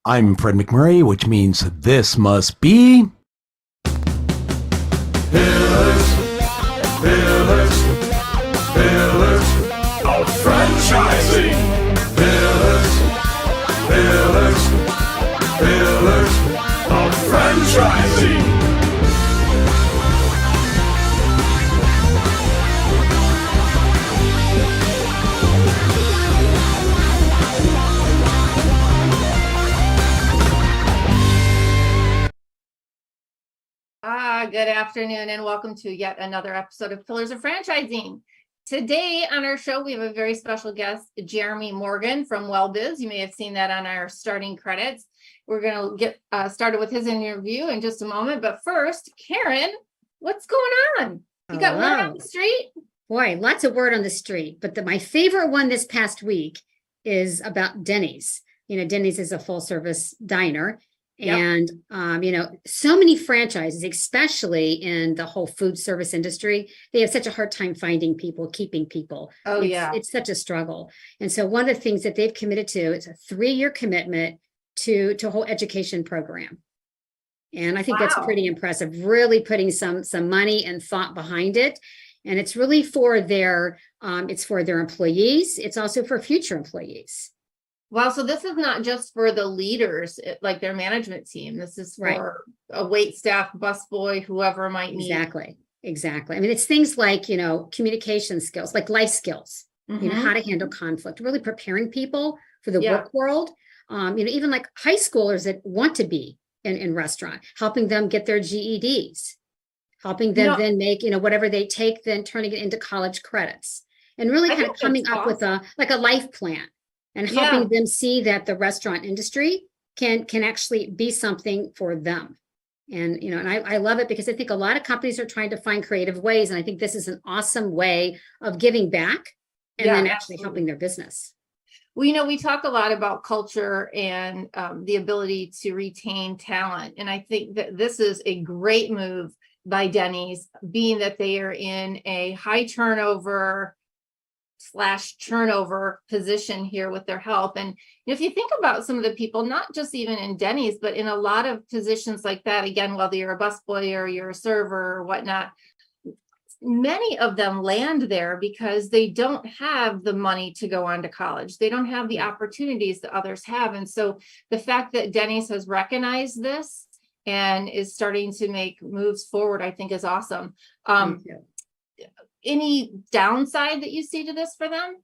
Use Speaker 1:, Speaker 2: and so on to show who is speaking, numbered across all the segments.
Speaker 1: I'm Fred McMurray, which means this must be
Speaker 2: Pillars, pillars, pillars of franchising. Pillars, pillars, pillars of franchising.
Speaker 3: Good afternoon and welcome to yet another episode of Pillars of Franchising. Today on our show, we have a very special guest, Jeremy Morgan from Wellbiz. You may have seen that on our starting credits. We're going to get started with his interview in just a moment. But first, Karen, what's going on? You got word on the street?
Speaker 4: Boy, lots of word on the street. But my favorite one this past week is about Denny's. You know, Denny's is a full service diner. Yep. And, so many franchises, especially in the whole food service industry, they have such a hard time finding people, keeping people. It's such a struggle. And so one of the things that they've committed to is a 3-year commitment to a whole education program. And I think that's pretty impressive, really putting some money and thought behind it. And it's really for their employees. It's also for future employees.
Speaker 3: Well, so this is not just for the leaders, like their management team. This is for a wait staff, busboy, whoever might need.
Speaker 4: Exactly. I mean, it's things like, communication skills, like life skills, how to handle conflict, really preparing people for the work world. Even like high schoolers that want to be in restaurant, helping them get their GEDs, helping them then make, whatever they take, then turning it into college credits, and really kind of coming up with a life plan. And helping them see that the restaurant industry can actually be something for them. And, and I love it because I think a lot of companies are trying to find creative ways. And I think this is an awesome way of giving back and then actually helping their business.
Speaker 3: Well, we talk a lot about culture and the ability to retain talent. And I think that this is a great move by Denny's, being that they are in a high turnover /turnover position here with their help. And if you think about some of the people, not just even in Denny's, but in a lot of positions like that, again, whether you're a busboy or you're a server or whatnot, many of them land there because they don't have the money to go on to college. They don't have the opportunities that others have. And so the fact that Denny's has recognized this and is starting to make moves forward, I think is awesome. Any downside that you see to this for them?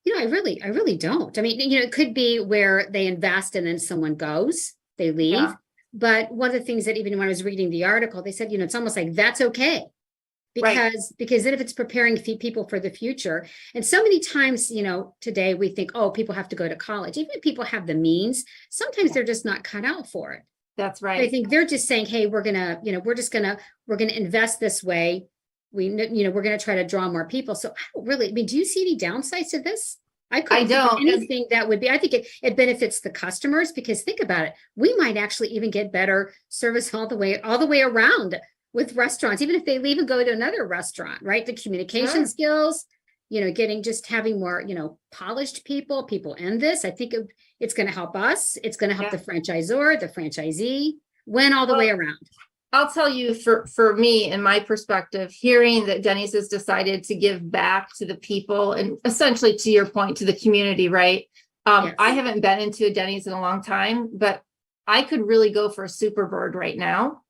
Speaker 4: I really don't. I mean, it could be where they invest and then someone goes, they leave. Yeah. But one of the things that even when I was reading the article, they said, it's almost like that's okay. Because then if it's preparing people for the future, and so many times, today we think, people have to go to college. Even if people have the means, sometimes they're just not cut out for it.
Speaker 3: That's right.
Speaker 4: I think they're just saying, hey, we're gonna invest this way. We're going to try to draw more people. So I don't really, do you see any downsides to this? I don't. Anything that would be, I think it benefits the customers, because think about it. We might actually even get better service all the way around with restaurants, even if they leave and go to another restaurant, right? The communication skills, having more, polished people in this. I think it's going to help us. It's going to help the franchisor, the franchisee, win all the way around.
Speaker 3: I'll tell you, for me, in my perspective, hearing that Denny's has decided to give back to the people and essentially, to your point, to the community, right? I haven't been into a Denny's in a long time, but I could really go for a Super Bird right now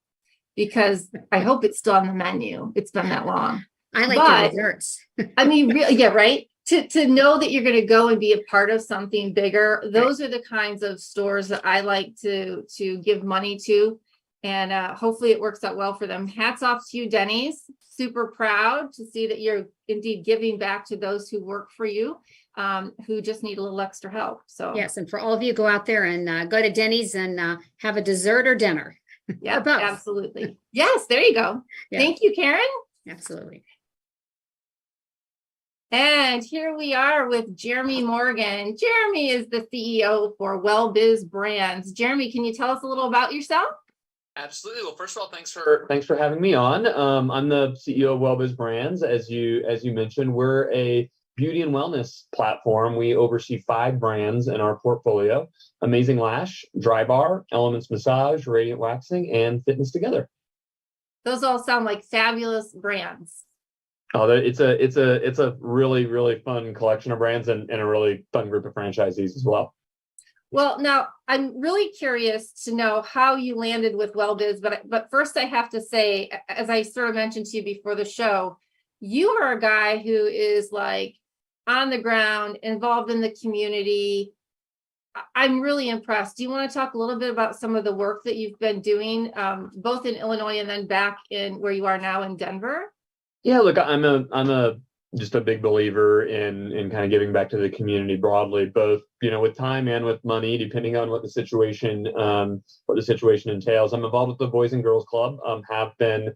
Speaker 3: because I hope it's still on the menu. It's been that long.
Speaker 4: I like the desserts.
Speaker 3: I mean, really, right? To know that you're going to go and be a part of something bigger. Those are the kinds of stores that I like to give money to. And hopefully it works out well for them. Hats off to you, Denny's. Super proud to see that you're indeed giving back to those who work for you, who just need a little extra help. So
Speaker 4: yes, and for all of you, go out there and go to Denny's and have a dessert or dinner.
Speaker 3: Yeah, absolutely. Yes, there you go. Yeah. Thank you, Karen.
Speaker 4: Absolutely.
Speaker 3: And here we are with Jeremy Morgan. Jeremy is the CEO for Wellbiz Brands. Jeremy, can you tell us a little about yourself?
Speaker 5: Absolutely. Well, first of all, thanks for having me on. I'm the CEO of Wellbiz Brands. As you mentioned, we're a beauty and wellness platform. We oversee 5 brands in our portfolio: Amazing Lash, Dry Bar, Elements Massage, Radiant Waxing, and Fitness Together.
Speaker 3: Those all sound like fabulous brands.
Speaker 5: Oh, it's a really, really fun collection of brands and a really fun group of franchisees as well.
Speaker 3: Well, now I'm really curious to know how you landed with Wellbiz, but first I have to say, as I sort of mentioned to you before the show, you are a guy who is like on the ground, involved in the community. I'm really impressed. Do you want to talk a little bit about some of the work that you've been doing, both in Illinois and then back in where you are now in Denver?
Speaker 5: Yeah, look, I'm just a big believer in kind of giving back to the community broadly, both, with time and with money, depending on what the situation entails. I'm involved with the Boys and Girls Club. Have been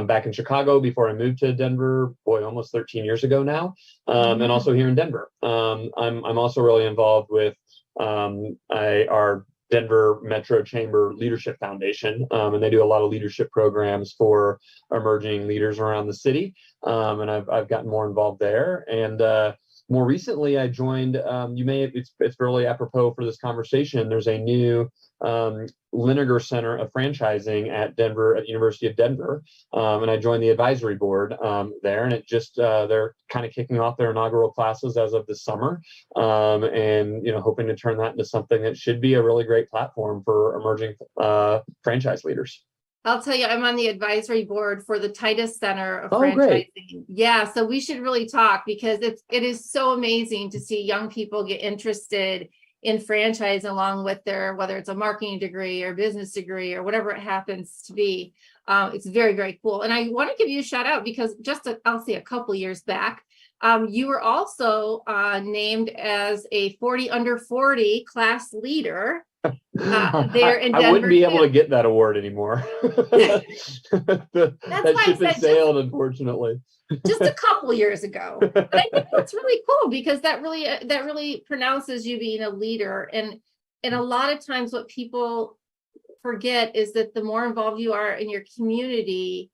Speaker 5: back in Chicago before I moved to Denver, almost 13 years ago now, and also here in Denver. I'm also really involved with our Denver Metro Chamber Leadership Foundation, and they do a lot of leadership programs for emerging leaders around the city, and I've gotten more involved there. And more recently, I joined. It's really apropos for this conversation. There's a new Linegar Center of Franchising at the University of Denver, and I joined the advisory board there. And it just they're kind of kicking off their inaugural classes as of this summer, and hoping to turn that into something that should be a really great platform for emerging franchise leaders.
Speaker 3: I'll tell you, I'm on the advisory board for the Titus Center of
Speaker 5: Franchising.
Speaker 3: Great. Yeah, so we should really talk, because it is so amazing to see young people get interested in franchise along with their, whether it's a marketing degree or business degree or whatever it happens to be. It's very, very cool. And I want to give you a shout out because I'll say a couple years back, you were also named as a 40 under 40 class leader. There in Denver,
Speaker 5: I wouldn't be able to get that award anymore. That ship has sailed, unfortunately.
Speaker 3: Just a couple years ago. But I think that's really cool, because that really pronounces you being a leader. And a lot of times what people forget is that the more involved you are in your community,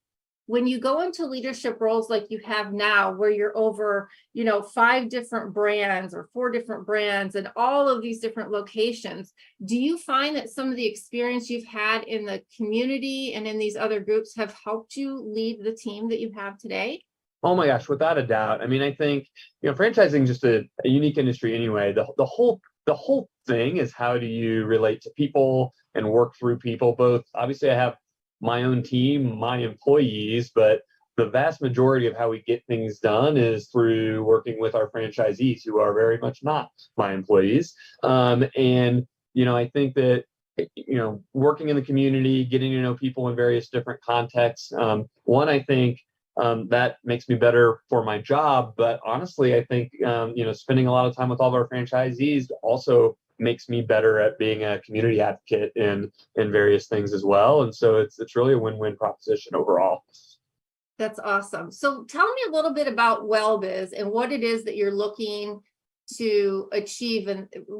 Speaker 3: when you go into leadership roles like you have now, where you're over, 5 different brands or 4 different brands and all of these different locations, do you find that some of the experience you've had in the community and in these other groups have helped you lead the team that you have today?
Speaker 5: Oh my gosh, without a doubt. I mean, I think, franchising is just a unique industry anyway. The whole thing is, how do you relate to people and work through people? Both, obviously I have my own team, my employees, but the vast majority of how we get things done is through working with our franchisees, who are very much not my employees. And, I think that, working in the community, getting to know people in various different contexts, I think that makes me better for my job. But honestly, I think, spending a lot of time with all of our franchisees also makes me better at being a community advocate in various things as well. And so it's really a win-win proposition overall.
Speaker 3: That's awesome. So tell me a little bit about Wellbiz and what it is that you're looking to achieve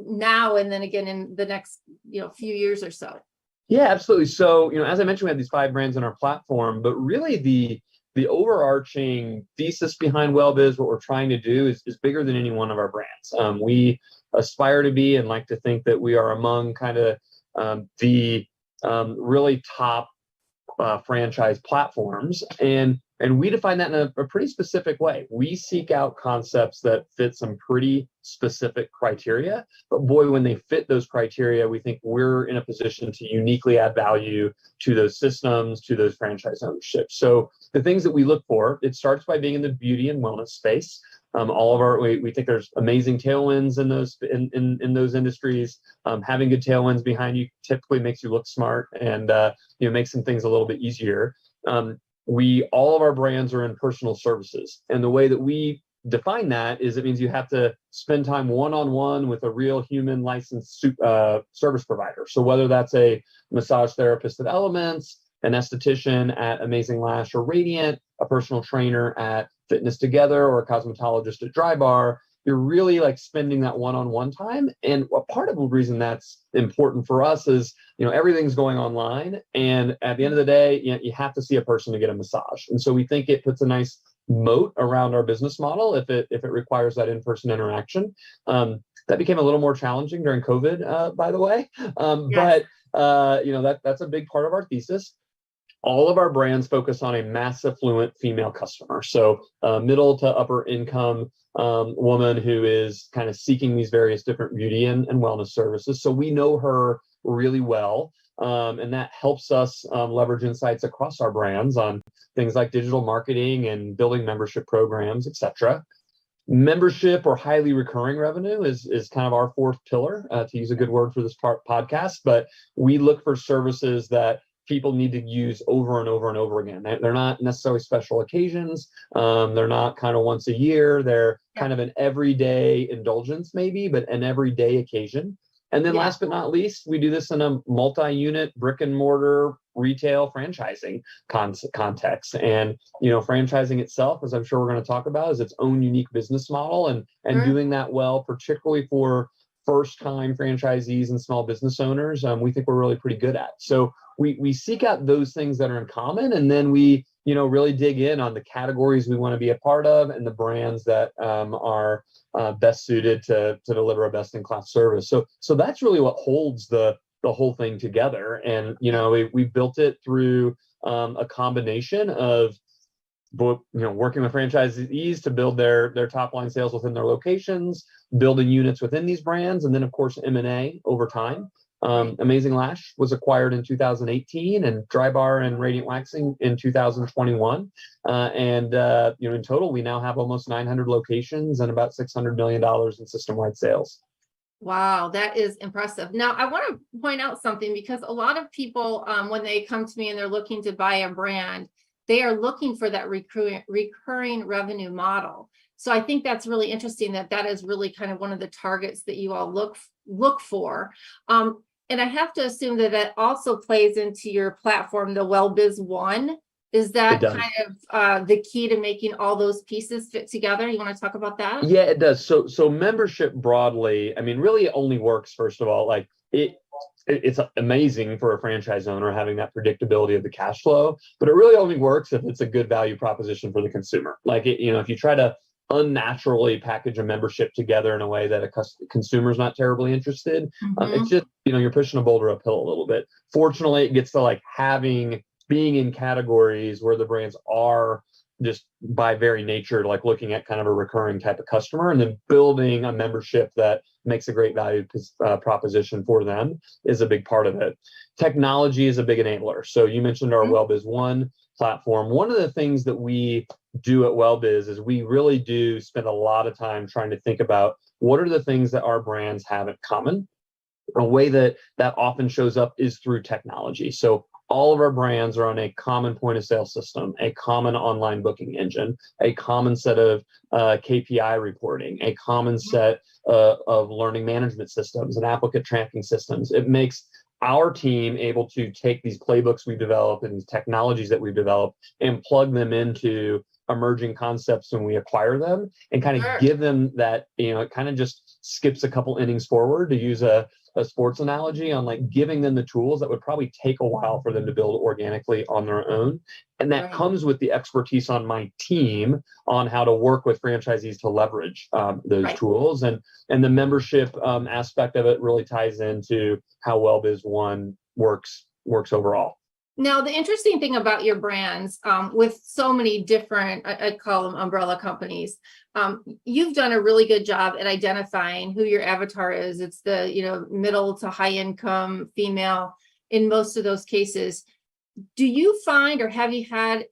Speaker 3: now and then again in the next few years or so.
Speaker 5: Yeah, absolutely. So, as I mentioned, we have these 5 brands on our platform, but really the overarching thesis behind Wellbiz, what we're trying to do is bigger than any one of our brands. We aspire to be and like to think that we are among kind of the really top franchise platforms, and we define that in a pretty specific way. We seek out concepts that fit some pretty specific criteria, but boy, when they fit those criteria, we think we're in a position to uniquely add value to those systems, to those franchise ownerships. So the things that we look for, it starts by being in the beauty and wellness space. We think there's amazing tailwinds in those industries. Having good tailwinds behind you typically makes you look smart and makes some things a little bit easier. All of our brands are in personal services, and the way that we define that is, it means you have to spend time one-on-one with a real human licensed service provider. So whether that's a massage therapist at Elements, an esthetician at Amazing Lash or Radiant, a personal trainer at Fitness Together, or a cosmetologist at Dry Bar, you're really like spending that one-on-one time. And a part of the reason that's important for us is, everything's going online. And at the end of the day, you have to see a person to get a massage. And so we think it puts a nice moat around our business model if it requires that in-person interaction. That became a little more challenging during COVID, by the way.
Speaker 3: Yes.
Speaker 5: But that's a big part of our thesis. All of our brands focus on a mass affluent female customer. So middle to upper income woman who is kind of seeking these various different beauty and wellness services. So we know her really well. And that helps us leverage insights across our brands on things like digital marketing and building membership programs, et cetera. Membership or highly recurring revenue is kind of our fourth pillar, to use a good word for this podcast. But we look for services that people need to use over and over and over again. They're not necessarily special occasions. They're not kind of once a year. They're kind of an everyday indulgence, maybe, but an everyday occasion. And then last but not least, we do this in a multi-unit brick and mortar retail franchising context. And, franchising itself, as I'm sure we're going to talk about, is its own unique business model, and doing that well, particularly for first-time franchisees and small business owners, we think we're really pretty good at. So we seek out those things that are in common, and then we, really dig in on the categories we want to be a part of and the brands that are best suited to deliver a best-in-class service. So that's really what holds the whole thing together. And we built it through a combination of working with franchisees to build their top line sales within their locations, building units within these brands, and then of course M&A over time. Amazing Lash was acquired in 2018, and Dry Bar and Radiant Waxing in 2021. In total, we now have almost 900 locations and about $600 million in system-wide sales.
Speaker 3: Wow, that is impressive. Now, I want to point out something, because a lot of people, when they come to me and they're looking to buy a brand, they are looking for that recurring revenue model. So I think that's really interesting that is really kind of one of the targets that you all look for. And I have to assume that also plays into your platform, the Wellbiz One. Is that kind of the key to making all those pieces fit together? You want to talk about that?
Speaker 5: Yeah, it does. So membership broadly, really it only works, first of all, like it's amazing for a franchise owner having that predictability of the cash flow, but it really only works if it's a good value proposition for the consumer. Like, if you try to unnaturally package a membership together in a way that a consumer's not terribly interested, it's just, you're pushing a boulder uphill a little bit. Fortunately, it gets to being in categories where the brands are just by very nature, like looking at kind of a recurring type of customer, and then building a membership that makes a great value proposition for them is a big part of it. Technology is a big enabler. So you mentioned our Wellbiz One platform. One of the things that we do at Wellbiz is we really do spend a lot of time trying to think about what are the things that our brands have in common. A way that often shows up is through technology. So all of our brands are on a common point of sale system, a common online booking engine, a common set of KPI reporting, a common set of learning management systems and applicant tracking systems. It makes our team able to take these playbooks we've developed and these technologies that we've developed and plug them into emerging concepts when we acquire them, and kind of give them that, it kind of just skips a couple innings forward, to use a sports analogy, on giving them the tools that would probably take a while for them to build organically on their own. And that comes with the expertise on my team on how to work with franchisees to leverage those tools. And the membership aspect of it really ties into how Wellbiz One works overall.
Speaker 3: Now, the interesting thing about your brands, with so many different, I call them umbrella companies, you've done a really good job at identifying who your avatar is. It's the, middle to high income female in most of those cases. Do you find, or have you had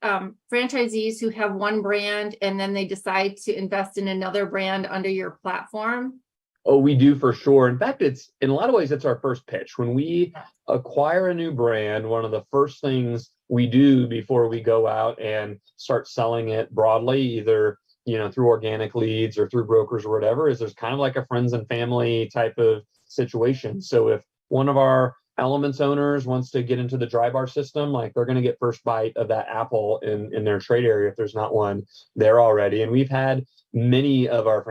Speaker 3: franchisees who have one brand and then they decide to invest in another brand under your platform?
Speaker 5: Oh, we do, for sure. In fact, it's in a lot of ways, it's our first pitch. When we acquire a new brand, one of the first things we do before we go out and start selling it broadly, either through organic leads or through brokers or whatever, is there's kind of like a friends and family type of situation. So if one of our Elements owners wants to get into the Dry Bar system, they're going to get first bite of that apple in their trade area if there's not one there already. And we've had many of our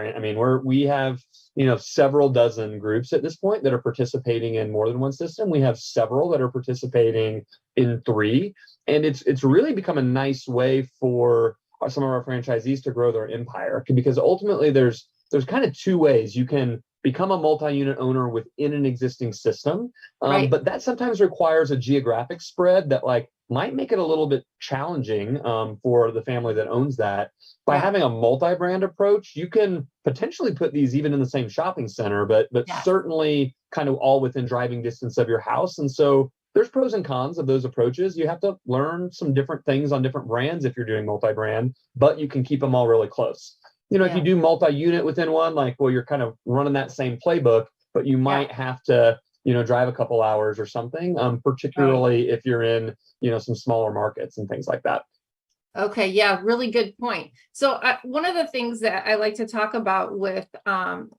Speaker 5: we have several dozen groups at this point that are participating in more than one system. We have several that are participating in 3, and it's really become a nice way for some of our franchisees to grow their empire, because ultimately there's kind of two ways you can become a multi-unit owner within an existing system.
Speaker 3: Right.
Speaker 5: But that sometimes requires a geographic spread that like might make it a little bit challenging for the family that owns that. By having a multi-brand approach, you can potentially put these even in the same shopping center, but certainly kind of all within driving distance of your house. And so there's pros and cons of those approaches. You have to learn some different things on different brands if you're doing multi-brand, but you can keep them all really close. You know, if you do multi-unit within one, like, well, you're kind of running that same playbook, but you might have to, you know, drive a couple hours or something, particularly if you're in, you know, some smaller markets and things like that.
Speaker 3: Okay. Yeah. Really good point. So one of the things that I like to talk about with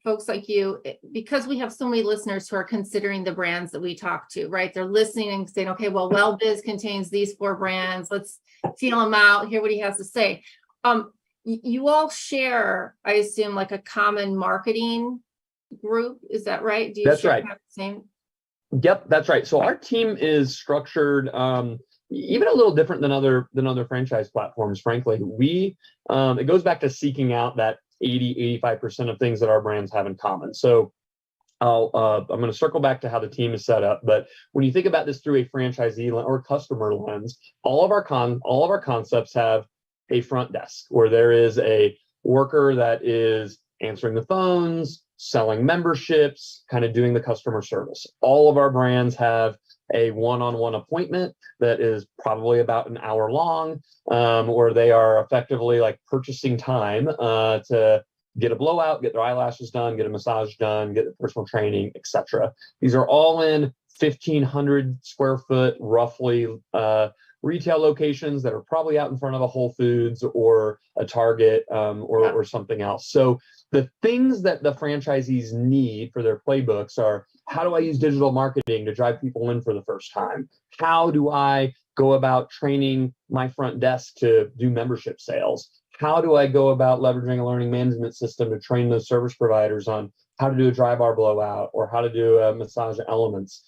Speaker 3: folks like you, because we have so many listeners who are considering the brands that we talk to, right? They're listening and saying, okay, well, Wellbiz contains these 4 brands. Let's feel them out, hear what he has to say. You all share, I assume, like a common marketing group. Is that right? Do you
Speaker 5: That's
Speaker 3: share
Speaker 5: right.
Speaker 3: the same?
Speaker 5: Yep, that's right. So our team is structured even a little different than other franchise platforms, frankly. We it goes back to seeking out that 85% of things that our brands have in common. So I'm going to circle back to how the team is set up, but when you think about this through a franchisee or customer lens, all of our concepts have a front desk where there is a worker that is answering the phones, selling memberships, kind of doing the customer service. All of our brands have a one-on-one appointment that is probably about an hour long, where they are effectively like purchasing time to get a blowout, get their eyelashes done, get a massage done, get personal training, etc. These are all in 1,500 square foot, roughly, retail locations that are probably out in front of a Whole Foods or a Target or something else. So the things that the franchisees need for their playbooks are, how do I use digital marketing to drive people in for the first time? How do I go about training my front desk to do membership sales? How do I go about leveraging a learning management system to train those service providers on how to do a dry bar blowout or how to do a massage elements?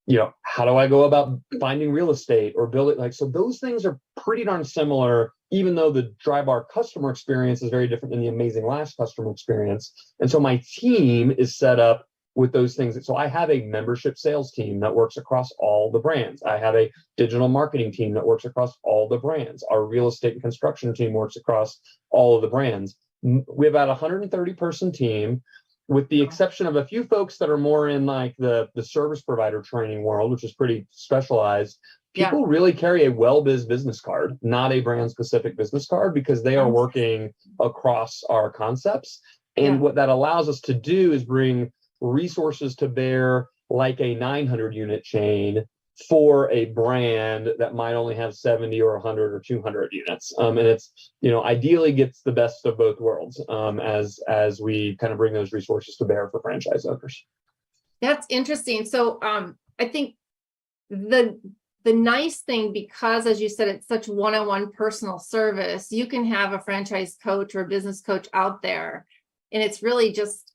Speaker 5: You know, how do I go about finding real estate or building? Like, so those things are pretty darn similar, even though the dry bar customer experience is very different than the Amazing Lash customer experience. And so my team is set up with those things. So I have a membership sales team that works across all the brands. I have a digital marketing team that works across all the brands. Our real estate and construction team works across all of the brands. We have about a 130-person team, with the exception of a few folks that are more in like the service provider training world, which is pretty specialized. People really carry a Wellbiz business card, not a brand specific business card, because they are working across our concepts. And what that allows us to do is bring resources to bear like a 900 unit chain for a brand that might only have 70 or 100 or 200 units. And it's, you know, ideally gets the best of both worlds as we kind of bring those resources to bear for franchise owners.
Speaker 3: That's interesting. So I think the nice thing, because as you said, it's such one-on-one personal service, you can have a franchise coach or a business coach out there, and it's really just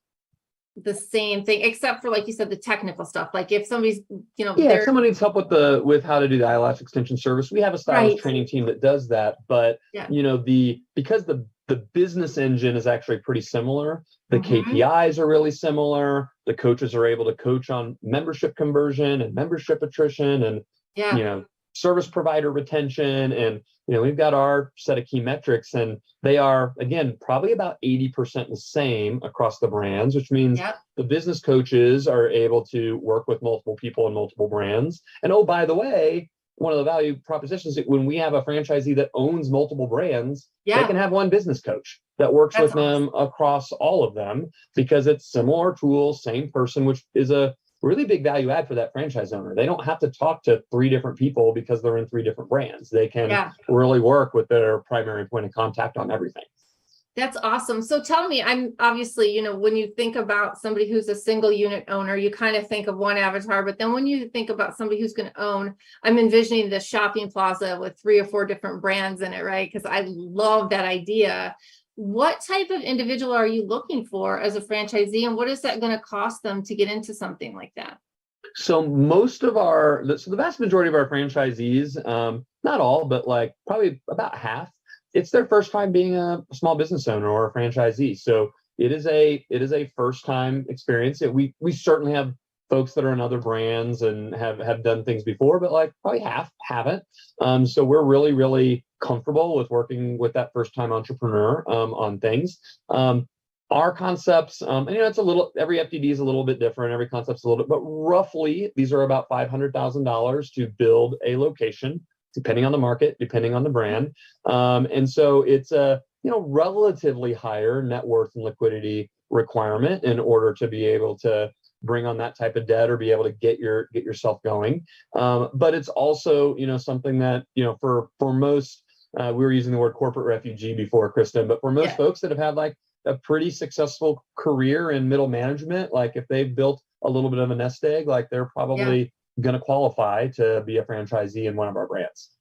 Speaker 3: the same thing, except for, like you said, the technical stuff. Like if somebody's, you know,
Speaker 5: if someone needs help with how to do the eyelash extension service, we have a stylist training team that does that. But you know, because the business engine is actually pretty similar, the KPIs are really similar. The coaches are able to coach on membership conversion and membership attrition and you know, service provider retention. And you know, we've got our set of key metrics, and they are, again, probably about 80% the same across the brands, which means the business coaches are able to work with multiple people and multiple brands. And oh, by the way, one of the value propositions is when we have a franchisee that owns multiple brands, they can have one business coach that works with them across all of them, because it's similar tools, same person, which is a really big value add for that franchise owner. They don't have to talk to 3 different people because they're in 3 different brands. They can really work with their primary point of contact on everything.
Speaker 3: That's awesome. So tell me, I'm obviously, you know, when you think about somebody who's a single unit owner, you kind of think of one avatar, but then when you think about somebody who's going to own, I'm envisioning this shopping plaza with 3 or 4 different brands in it, right? Because I love that idea. What type of individual are you looking for as a franchisee, and what is that going to cost them to get into something like that?
Speaker 5: So the vast majority of our franchisees, not all, but like probably about half, it's their first time being a small business owner or a franchisee. So it is a first time experience. We certainly have folks that are in other brands and have done things before, but like probably half haven't. So we're really, really comfortable with working with that first time entrepreneur on things. Our concepts, and it's a little, every FDD is a little bit different. Every concept's a little bit, but roughly these are about $500,000 to build a location, depending on the market, depending on the brand. And so it's a, relatively higher net worth and liquidity requirement in order to be able to bring on that type of debt or be able to get yourself going. But it's also, something that, for most, we were using the word corporate refugee before, Kristin, but for most folks that have had like a pretty successful career in middle management, like if they've built a little bit of a nest egg, like they're probably going to qualify to be a franchisee in one of our brands.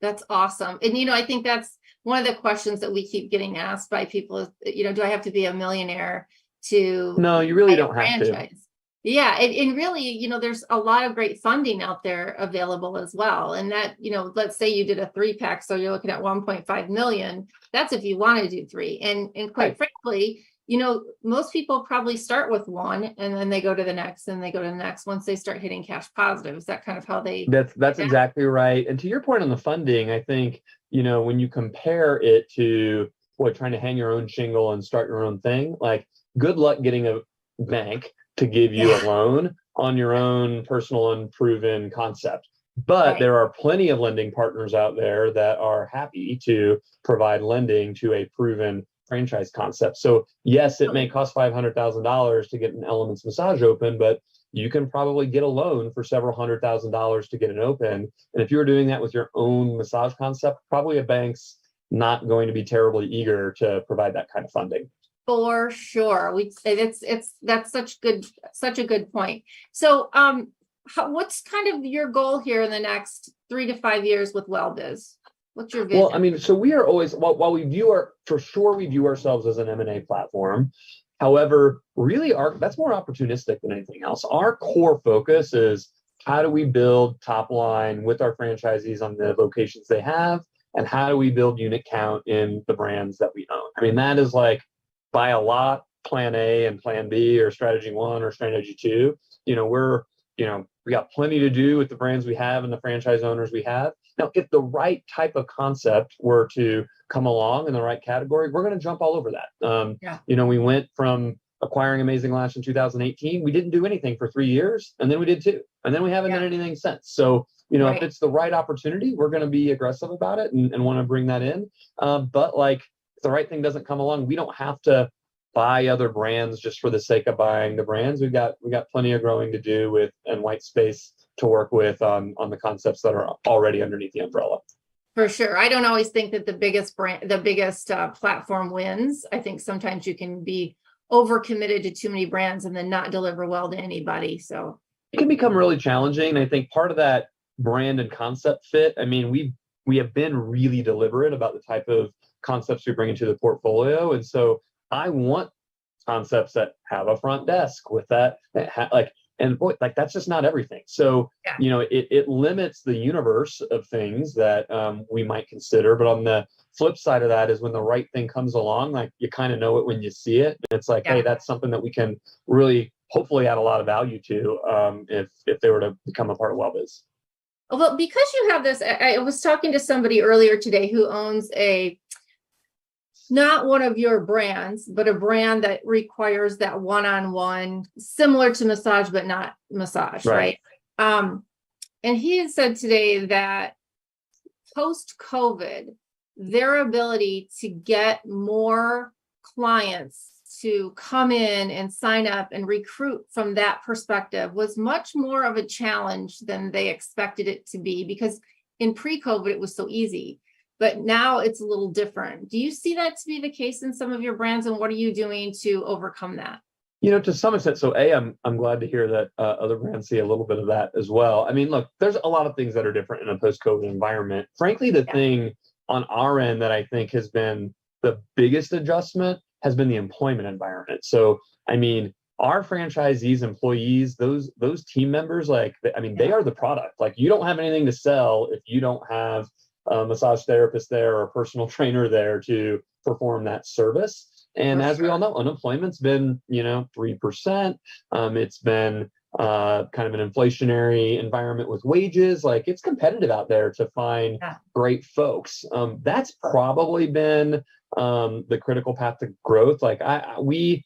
Speaker 3: That's awesome. And, I think that's one of the questions that we keep getting asked by people is, do I have to be a millionaire to
Speaker 5: No, you really don't have to.
Speaker 3: Yeah. And really, there's a lot of great funding out there available as well. And that, let's say you did a 3-pack. So you're looking at 1.5 million. That's if you want to do 3. And quite frankly, most people probably start with 1 and then they go to the next and they go to the next once they start hitting cash positive. Is that kind of how they?
Speaker 5: That's exactly right. And to your point on the funding, I think, when you compare it to trying to hang your own shingle and start your own thing, like good luck getting a bank to give you a loan on your own personal unproven concept. But there are plenty of lending partners out there that are happy to provide lending to a proven franchise concept. So yes, it may cost $500,000 to get an Elements massage open, but you can probably get a loan for several $100,000 to get it open. And if you're doing that with your own massage concept, probably a bank's not going to be terribly eager to provide that kind of funding.
Speaker 3: For sure. That's such a good point. So what's kind of your goal here in the next 3 to 5 years with Wellbiz? What's your vision?
Speaker 5: Well, so we are always, while we view ourselves as an M&A platform. However, really that's more opportunistic than anything else. Our core focus is how do we build top line with our franchisees on the locations they have, and how do we build unit count in the brands that we own? I mean, that is like by a lot plan A and plan B or strategy 1 or strategy 2. We got plenty to do with the brands we have and the franchise owners we have. Now, if the right type of concept were to come along in the right category, we're going to jump all over that. We went from acquiring Amazing Lash in 2018. We didn't do anything for 3 years, and then we did 2, and then we haven't done anything since. So, if it's the right opportunity, we're going to be aggressive about it and want to bring that in. But like, if the right thing doesn't come along, we don't have to buy other brands just for the sake of buying the brands. We got plenty of growing to do with and white space to work with on the concepts that are already underneath the umbrella.
Speaker 3: For sure. I don't always think that the biggest platform wins. I think sometimes you can be overcommitted to too many brands and then not deliver well to anybody. So
Speaker 5: it can become really challenging. I think part of that brand and concept fit. I mean, we have been really deliberate about the type of concepts we bring into the portfolio, and so I want concepts that have a front desk with that, and boy, like that's just not everything. So, it limits the universe of things that we might consider. But on the flip side of that is when the right thing comes along, like you kind of know it when you see it. And it's like, hey, that's something that we can really hopefully add a lot of value to if they were to become a part of Wellbiz.
Speaker 3: Well, because you have this, I was talking to somebody earlier today who owns not one of your brands, but a brand that requires that one-on-one, similar to massage, but not massage, right? And he had said today that post-COVID, their ability to get more clients to come in and sign up and recruit from that perspective was much more of a challenge than they expected it to be, because in pre-COVID, it was so easy. But now it's a little different. Do you see that to be the case in some of your brands, and what are you doing to overcome that?
Speaker 5: To some extent. So I'm glad to hear that other brands see a little bit of that as well. I mean, look, there's a lot of things that are different in a post-COVID environment. Frankly, the thing on our end that I think has been the biggest adjustment has been the employment environment. So, I mean, our franchisees, employees, those team members, they are the product. Like, you don't have anything to sell if you don't have massage therapist there or a personal trainer there to perform that service. And as we all know, unemployment's been, 3%. It's been kind of an inflationary environment with wages. Like, it's competitive out there to find great folks. That's probably been the critical path to growth. Like we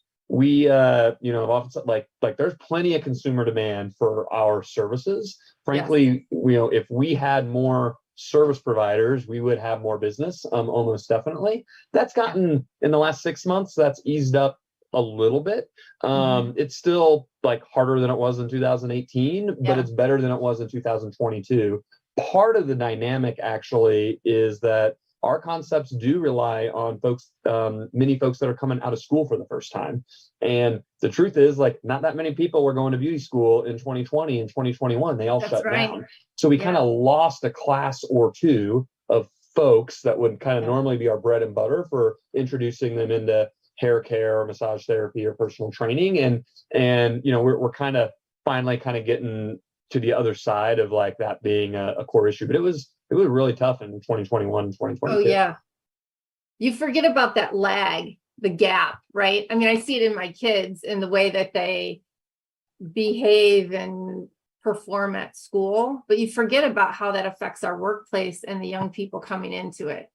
Speaker 5: often like there's plenty of consumer demand for our services. Frankly, if we had more service providers, we would have more business, almost definitely. That's gotten, in the last 6 months, that's eased up a little bit. It's still like harder than it was in 2018, but it's better than it was in 2022. Part of the dynamic actually is that our concepts do rely on folks, many folks that are coming out of school for the first time. And the truth is, like, not that many people were going to beauty school in 2020 and 2021. They all shut down. So we kind of lost a class or two of folks that would kind of normally be our bread and butter for introducing them into hair care or massage therapy or personal training. And we're kind of finally kind of getting to the other side of like that being a core issue. But it was really tough in 2021 and 2022.
Speaker 3: Oh yeah. You forget about that lag, the gap, right? I mean, I see it in my kids in the way that they behave and perform at school, but you forget about how that affects our workplace and the young people coming into it.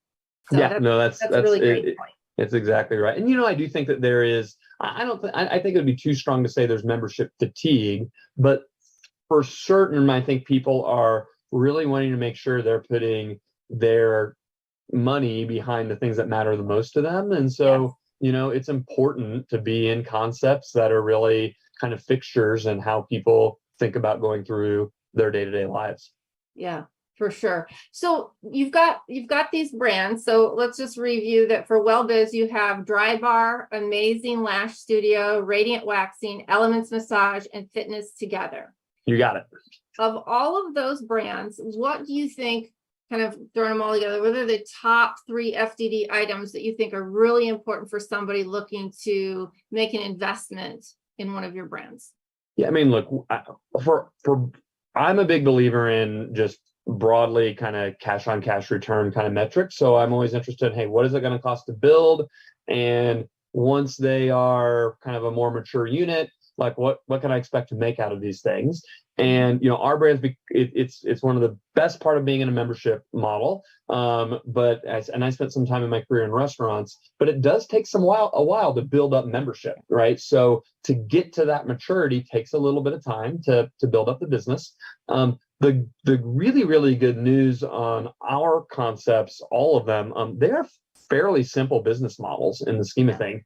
Speaker 3: So that's a really great point.
Speaker 5: It's exactly right. And, I do think that there is, I think it would be too strong to say there's membership fatigue, but for certain, I think people are really wanting to make sure they're putting their money behind the things that matter the most to them. And so, it's important to be in concepts that are really kind of fixtures in how people think about going through their day-to-day lives.
Speaker 3: Yeah, for sure. So you've got these brands. So let's just review that. For Wellbiz, you have Dry Bar, Amazing Lash Studio, Radiant Waxing, Elements Massage, and Fitness Together.
Speaker 5: You got it.
Speaker 3: Of all of those brands, what do you think, kind of throwing them all together, what are the top 3 FDD items that you think are really important for somebody looking to make an investment in one of your brands?
Speaker 5: Yeah, I mean, look, I'm a big believer in just broadly kind of cash on cash return kind of metrics. So I'm always interested in, hey, what is it going to cost to build? And once they are kind of a more mature unit, like what can I expect to make out of these things? And our brands, it's one of the best part of being in a membership model. But I spent some time in my career in restaurants, but it does take a while to build up membership, right? So to get to that maturity takes a little bit of time to build up the business. The really, really good news on our concepts, all of them, they are fairly simple business models in the scheme of things.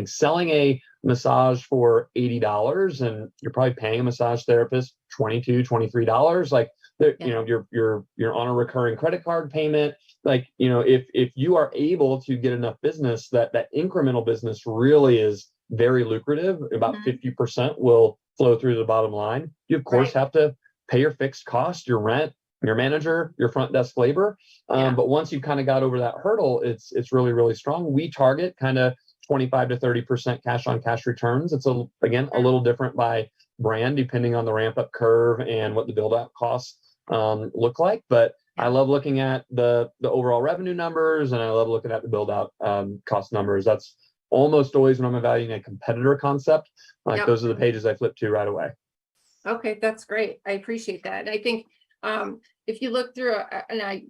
Speaker 5: Selling a massage for $80 and you're probably paying a massage therapist $22, $23. Like, you're on a recurring credit card payment. Like, if you are able to get enough business, that incremental business really is very lucrative. About 50% will flow through the bottom line. You of course have to pay your fixed cost, your rent, your manager, your front desk labor. But once you've kind of got over that hurdle, it's really, really strong. We target kind of 25 to 30% cash on cash returns. It's a little different by brand, depending on the ramp up curve and what the build out costs look like. But I love looking at the overall revenue numbers, and I love looking at the build out cost numbers. That's almost always when I'm evaluating a competitor concept. Like those are the pages I flip to right away.
Speaker 3: Okay, that's great. I appreciate that. And I think if you look through, and I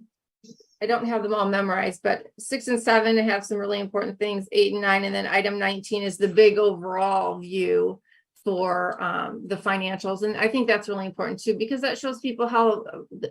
Speaker 3: don't have them all memorized, but 6 and 7 have some really important things, 8 and 9, and then item 19 is the big overall view for the financials. And I think that's really important too, because that shows people how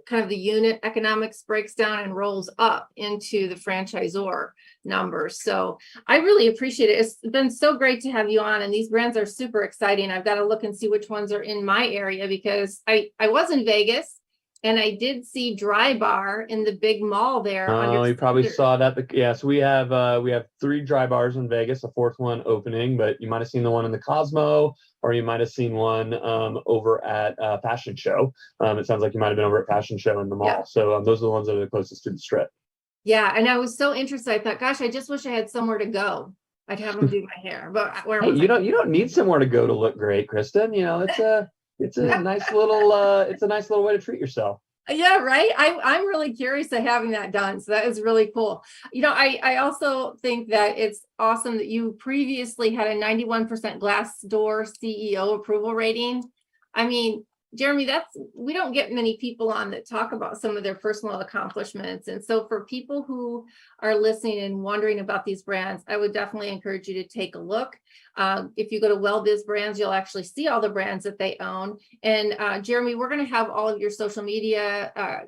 Speaker 3: kind of the unit economics breaks down and rolls up into the franchisor numbers. So I really appreciate it. It's been so great to have you on, and these brands are super exciting. I've got to look and see which ones are in my area, because I was in Vegas. And I did see Dry Bar in the big mall there.
Speaker 5: Oh, you probably saw that. So we have 3 Dry Bars in Vegas, a 4th one opening, but you might have seen the one in the Cosmo, or you might have seen one over at Fashion Show. It sounds like you might have been over at Fashion Show in the mall. Yeah. So those are the ones that are the closest to the Strip. Yeah,
Speaker 3: and I was so interested. I thought, gosh, I just wish I had somewhere to go. I'd have them do my hair. But
Speaker 5: you don't need somewhere to go to look great, Kristin. It's a nice little way to treat yourself.
Speaker 3: Yeah, right. I'm really curious to having that done. So that is really cool. I also think that it's awesome that you previously had a 91% Glassdoor CEO approval rating. I mean, Jeremy, we don't get many people on that talk about some of their personal accomplishments. And so for people who are listening and wondering about these brands, I would definitely encourage you to take a look. If you go to Wellbiz Brands, you'll actually see all the brands that they own. And Jeremy, we're going to have all of your social media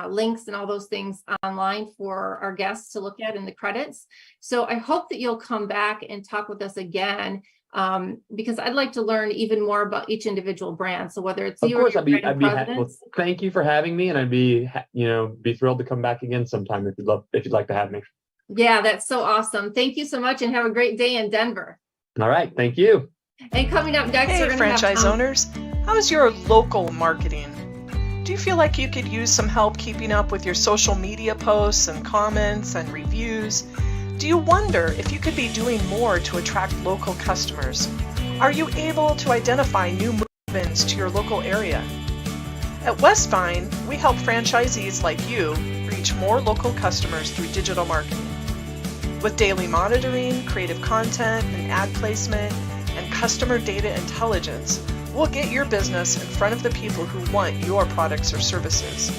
Speaker 3: links and all those things online for our guests to look at in the credits. So I hope that you'll come back and talk with us again. Because I'd like to learn even more about each individual brand. So whether it's you or your brand presidents.
Speaker 5: Well, thank you for having me, and I'd be thrilled to come back again sometime if you'd like to have me.
Speaker 3: Yeah, that's so awesome. Thank you so much, and have a great day in Denver.
Speaker 5: All right, thank you.
Speaker 3: And coming up next,
Speaker 6: hey, franchise owners, how's your local marketing? Do you feel like you could use some help keeping up with your social media posts and comments and reviews? Do you wonder if you could be doing more to attract local customers? Are you able to identify new move-ins to your local area? At Westvine, we help franchisees like you reach more local customers through digital marketing. With daily monitoring, creative content, and ad placement, and customer data intelligence, we'll get your business in front of the people who want your products or services.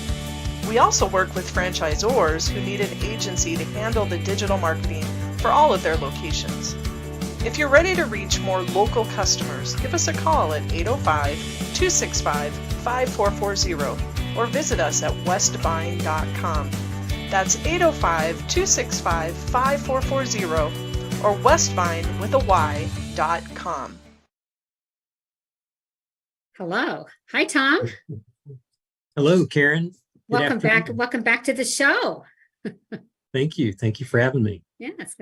Speaker 6: We also work with franchisors who need an agency to handle the digital marketing for all of their locations. If you're ready to reach more local customers, give us a call at 805-265-5440 or visit us at westvine.com. That's 805-265-5440 or westvine.com.
Speaker 4: Hello. Hi, Tom.
Speaker 7: Hello, Karen.
Speaker 4: Welcome back. Welcome back to the show.
Speaker 7: Thank you. Thank you for having me.
Speaker 4: Yeah, it's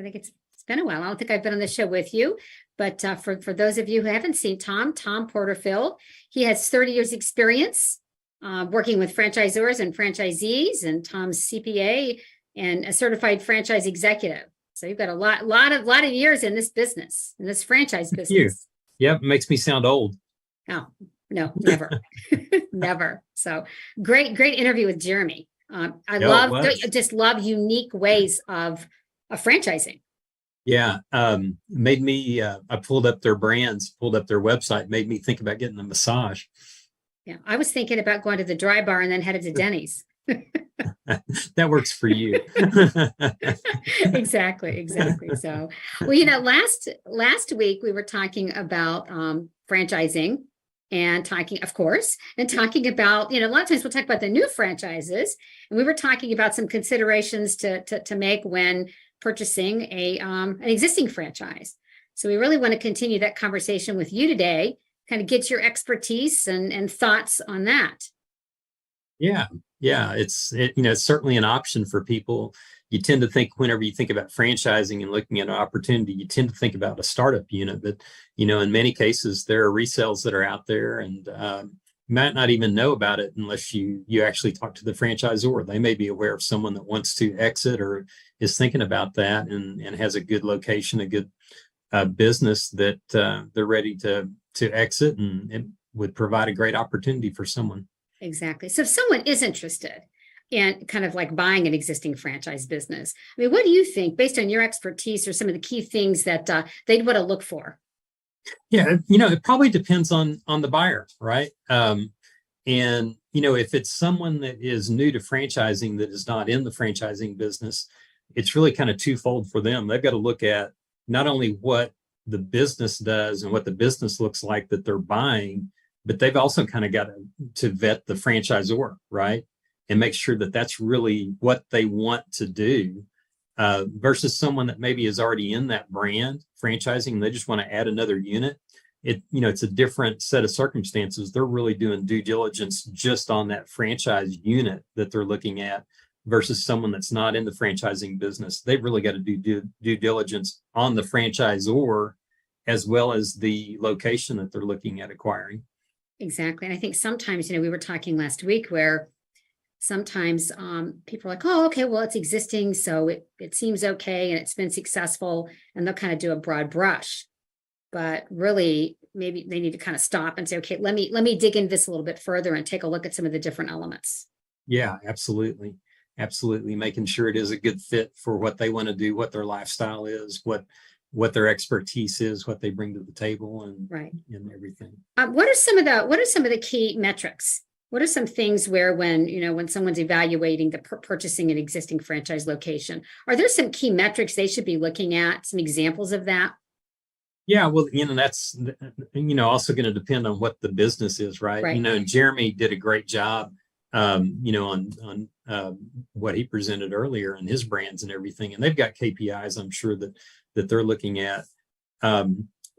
Speaker 4: been a while. I don't think I've been on the show with you, but for those of you who haven't seen Tom Porterfield, he has 30 years experience working with franchisors and franchisees, and Tom's CPA and a certified franchise executive. So you've got a lot of years in this business, in this franchise business.
Speaker 7: Thank you. Yep, makes me sound old.
Speaker 4: Oh, no, never. Never. So great interview with Jeremy. I just love unique ways of franchising.
Speaker 7: Yeah. Made me, I pulled up their brands, pulled up their website, made me think about getting a massage.
Speaker 4: Yeah. I was thinking about going to the Dry Bar and then headed to Denny's.
Speaker 7: That works for you.
Speaker 4: Exactly. So, well, last week we were talking about franchising and talking about, a lot of times we'll talk about the new franchises, and we were talking about some considerations to make when purchasing an existing franchise. So we really want to continue that conversation with you today, kind of get your expertise and thoughts on that.
Speaker 7: Yeah. It's certainly an option for people. You tend to think, whenever you think about franchising and looking at an opportunity, you tend to think about a startup unit, but in many cases there are resales that are out there, and you might not even know about it unless you actually talk to the franchisor. They may be aware of someone that wants to exit or is thinking about that and has a good location, a good business that they're ready to exit, and it would provide a great opportunity for someone.
Speaker 4: Exactly. So if someone is interested in kind of like buying an existing franchise business, I mean, what do you think, based on your expertise, or some of the key things that they'd want to look for?
Speaker 7: Yeah, it probably depends on the buyer, right? And if it's someone that is new to franchising, that is not in the franchising business, it's really kind of twofold for them. They've got to look at not only what the business does and what the business looks like that they're buying, but they've also kind of got to vet the franchisor, right? And make sure that that's really what they want to do, versus someone that maybe is already in that brand franchising and they just want to add another unit. It's a different set of circumstances. They're really doing due diligence just on that franchise unit that they're looking at, versus someone that's not in the franchising business. They've really got to do due diligence on the franchisor as well as the location that they're looking at acquiring.
Speaker 4: Exactly. And I think sometimes, we were talking last week where sometimes people are like, oh, okay, well, it's existing, so it seems okay and it's been successful, and they'll kind of do a broad brush. But really, maybe they need to kind of stop and say, okay, let me dig into this a little bit further and take a look at some of the different elements.
Speaker 7: Yeah, absolutely making sure it is a good fit for what they want to do, what their lifestyle is, what their expertise is, what they bring to the table, and everything.
Speaker 4: What are some of the key metrics? What are some things where when someone's evaluating the purchasing an existing franchise location, are there some key metrics they should be looking at? Some examples of that?
Speaker 7: Yeah, well, that's also going to depend on what the business is, right? And Jeremy did a great job, on what he presented earlier and his brands and everything, and they've got KPIs. I'm sure that they're looking at.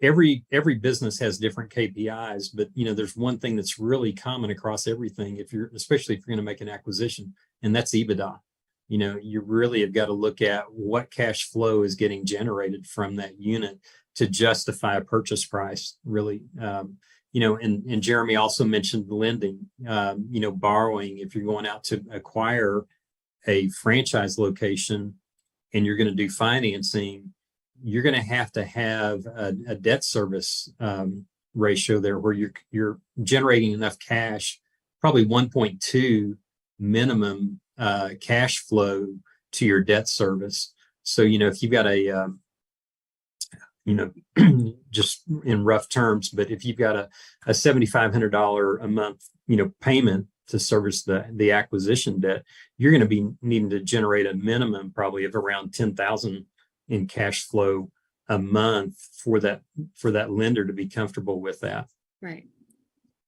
Speaker 7: Every business has different KPIs, but there's one thing that's really common across everything. Especially if you're going to make an acquisition, and that's EBITDA. You really have got to look at what cash flow is getting generated from that unit to justify a purchase price, really. And Jeremy also mentioned lending, borrowing. If you're going out to acquire a franchise location and you're going to do financing, you're going to have a debt service ratio there where you're generating enough cash, probably 1.2 minimum cash flow to your debt service. So, if you've got a just in rough terms, but if you've got a $7,500 a month, payment to service the acquisition debt, you're going to be needing to generate a minimum probably of around 10,000 in cash flow a month for that lender to be comfortable with that.
Speaker 4: Right.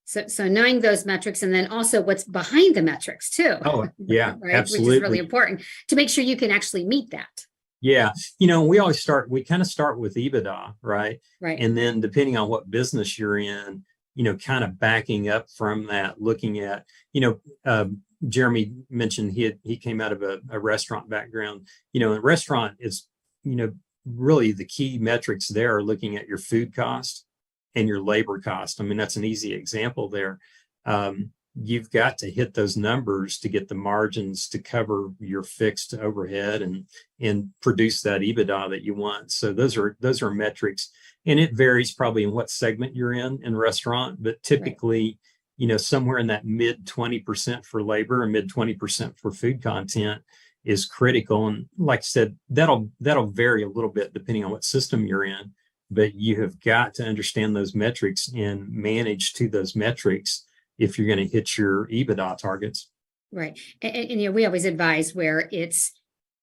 Speaker 4: So knowing those metrics, and then also what's behind the metrics too.
Speaker 7: Oh, yeah,
Speaker 4: right?
Speaker 7: absolutely.
Speaker 4: Which is really important to make sure you can actually meet that.
Speaker 7: Yeah. We kind of start with EBITDA, right?
Speaker 4: Right.
Speaker 7: And then depending on what business you're in, kind of backing up from that, looking at, Jeremy mentioned he came out of a restaurant background, and restaurant is, really the key metrics there are looking at your food cost and your labor cost. I mean, that's an easy example there. You've got to hit those numbers to get the margins to cover your fixed overhead and produce that EBITDA that you want. So those are metrics, and it varies probably in what segment you're in restaurant, but typically, somewhere in that mid 20% for labor and mid 20% for food content is critical. And like I said, that'll vary a little bit depending on what system you're in, but you have got to understand those metrics and manage to those metrics if you're going to hit your EBITDA targets. Right.
Speaker 4: And we always advise where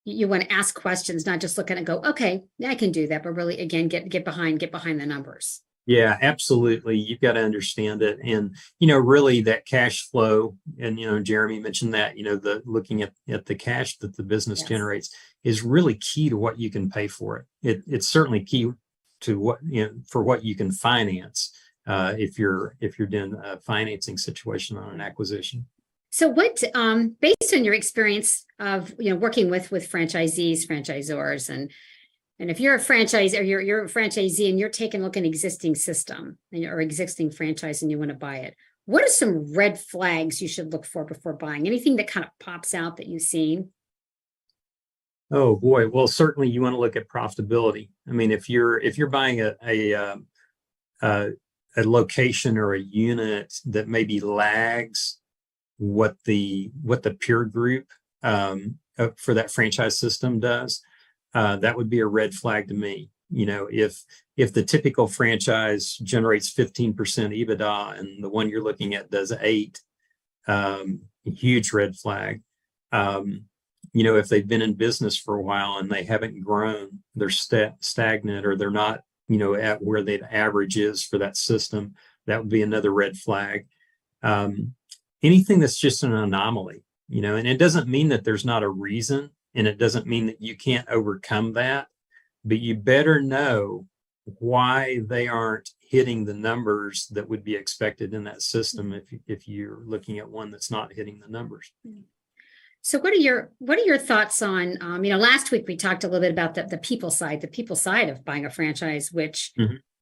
Speaker 4: you want to ask questions, not just look at it and go, okay, yeah, I can do that, but really, again, get behind the numbers.
Speaker 7: Yeah, absolutely. You've got to understand it. And, really that cash flow, and, Jeremy mentioned that, the looking at the cash that the business generates is really key to what you can pay for it. It's certainly key to what, for what you can finance if you're doing a financing situation on an acquisition.
Speaker 4: So what, based on your experience of, working with franchisees, franchisors, and if you're a franchise or you're a franchisee and you're taking a look at an existing system or existing franchise and you want to buy it, what are some red flags you should look for before buying? Anything that kind of pops out that you've seen?
Speaker 7: Oh boy, well, certainly you want to look at profitability. I mean, if you're buying a location or a unit that maybe lags what the peer group for that franchise system does, that would be a red flag to me. If the typical franchise generates 15% EBITDA and the one you're looking at does 8%, huge red flag. If they've been in business for a while and they haven't grown, they're stagnant, or they're not, at where the average is for that system, that would be another red flag. Anything that's just an anomaly, and it doesn't mean that there's not a reason, and it doesn't mean that you can't overcome that, but you better know why they aren't hitting the numbers that would be expected in that system if you're looking at one that's not hitting the numbers.
Speaker 4: So what are your thoughts on, last week we talked a little bit about the people side of buying a franchise, which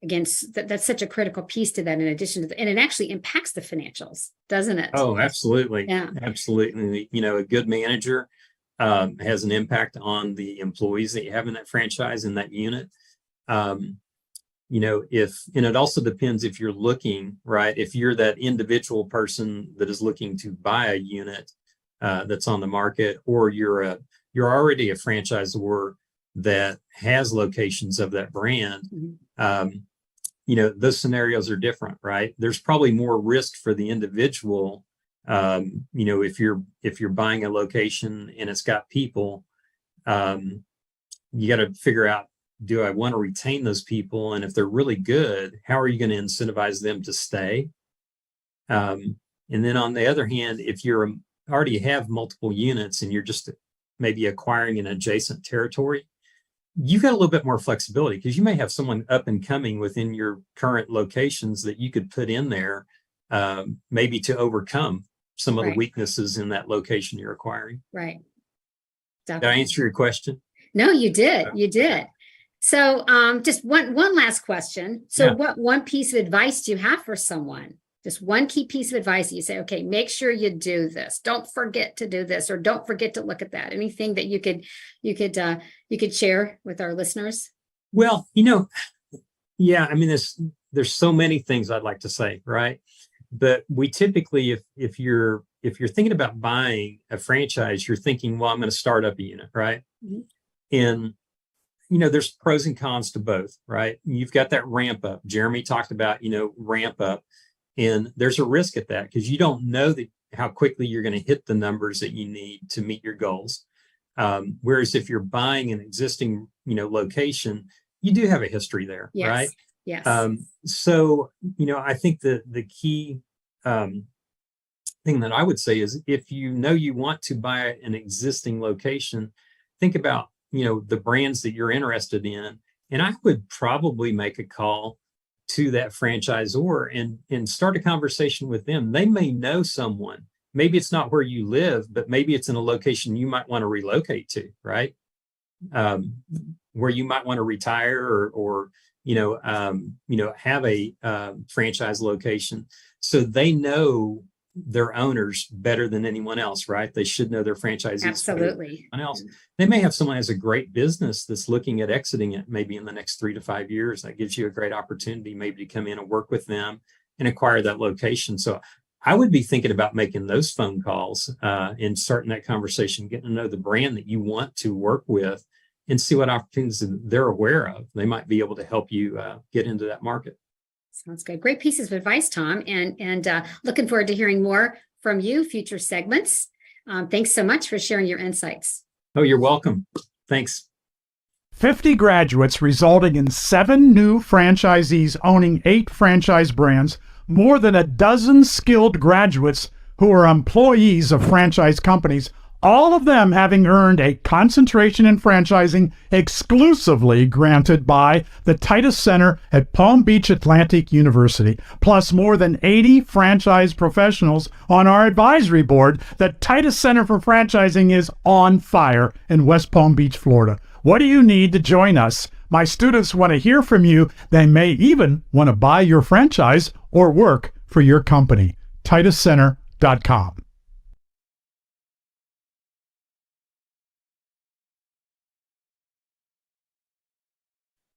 Speaker 4: again, that's such a critical piece to that, in addition to and it actually impacts the financials, doesn't it?
Speaker 7: Oh, absolutely.
Speaker 4: Yeah.
Speaker 7: Absolutely. A good manager has an impact on the employees that you have in that franchise, in that unit. And it also depends if you're looking, right, if you're that individual person that is looking to buy a unit, that's on the market, or you're already a franchisor that has locations of that brand. Those scenarios are different, right? There's probably more risk for the individual. If you're buying a location and it's got people, you got to figure out, do I want to retain those people? And if they're really good, how are you going to incentivize them to stay? And then on the other hand, if you're already have multiple units and you're just maybe acquiring an adjacent territory, you've got a little bit more flexibility, because you may have someone up and coming within your current locations that you could put in there, maybe to overcome some of the weaknesses in that location you're acquiring.
Speaker 4: Right.
Speaker 7: Definitely. Did I answer your question?
Speaker 4: No, you did. You did. So just one last question. So what one piece of advice do you have for someone? Just one key piece of advice that you say, okay, make sure you do this. Don't forget to do this, or don't forget to look at that. Anything that you could share with our listeners?
Speaker 7: Well, I mean, there's so many things I'd like to say, right? But we typically, if you're thinking about buying a franchise, you're thinking, well, I'm going to start up a unit, right? And there's pros and cons to both, right? You've got that ramp up. Jeremy talked about, ramp up. And there's a risk at that, because you don't know how quickly you're going to hit the numbers that you need to meet your goals. Whereas if you're buying an existing, location, you do have a history there, right?
Speaker 4: Yes.
Speaker 7: So, I think the key thing that I would say is, if you want to buy an existing location, think about, the brands that you're interested in. And I would probably make a call to that franchisor and start a conversation with them. They may know someone. Maybe it's not where you live, but maybe it's in a location you might want to relocate to, right? Where you might want to retire or have a franchise location. So they know their owners better than anyone else, right? They should know their franchisees.
Speaker 4: Absolutely.
Speaker 7: Anyone else. They may have someone who has a great business that's looking at exiting it maybe in the next 3 to 5 years. That gives you a great opportunity maybe to come in and work with them and acquire that location. So I would be thinking about making those phone calls and starting that conversation, getting to know the brand that you want to work with and see what opportunities they're aware of. They might be able to help you get into that market.
Speaker 4: Sounds good. Great pieces of advice, Tom. And looking forward to hearing more from you, future segments. Thanks so much for sharing your insights.
Speaker 7: Oh, you're welcome. Thanks.
Speaker 8: 50 graduates resulting in 7 new franchisees owning 8 franchise brands, more than a dozen skilled graduates who are employees of franchise companies, all of them having earned a concentration in franchising exclusively granted by the Titus Center at Palm Beach Atlantic University, plus more than 80 franchise professionals on our advisory board. The Titus Center for Franchising is on fire in West Palm Beach, Florida. What do you need to join us? My students want to hear from you. They may even want to buy your franchise or work for your company. TitusCenter.com.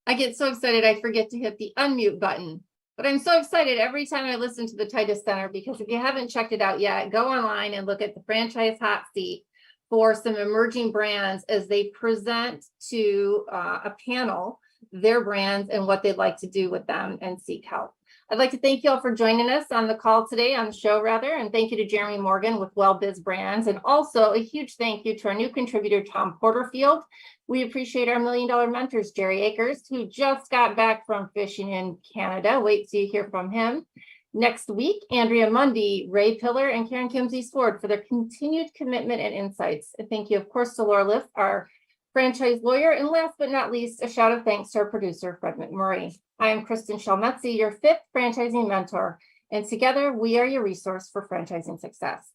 Speaker 3: I get so excited I forget to hit the unmute button. But I'm so excited every time I listen to the Titus Center, because if you haven't checked it out yet, go online and look at the franchise hot seat for some emerging brands as they present to a panel their brands and what they'd like to do with them and seek help. I'd like to thank you all for joining us on the call today, on the show rather, and thank you to Jeremy Morgan with Wellbiz Brands, and also a huge thank you to our new contributor, Tom Porterfield. We appreciate our $1 Million mentors, Jerry Akers, who just got back from fishing in Canada. Wait till you hear from him. Next week, Andrea Mundy, Ray Pillar, and Karen Kimsey-Sword for their continued commitment and insights. And thank you, of course, to Laura Liff, our franchise lawyer. And last but not least, a shout of thanks to our producer, Fred McMurray. I am Kristin Selmeczy, your 5th franchising mentor, and together we are your resource for franchising success.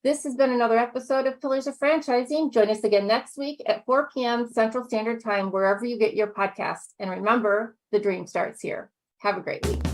Speaker 3: This has been another episode of Pillars of Franchising. Join us again next week at 4 p.m. Central Standard Time, wherever you get your podcast. And remember, the dream starts here. Have a great week.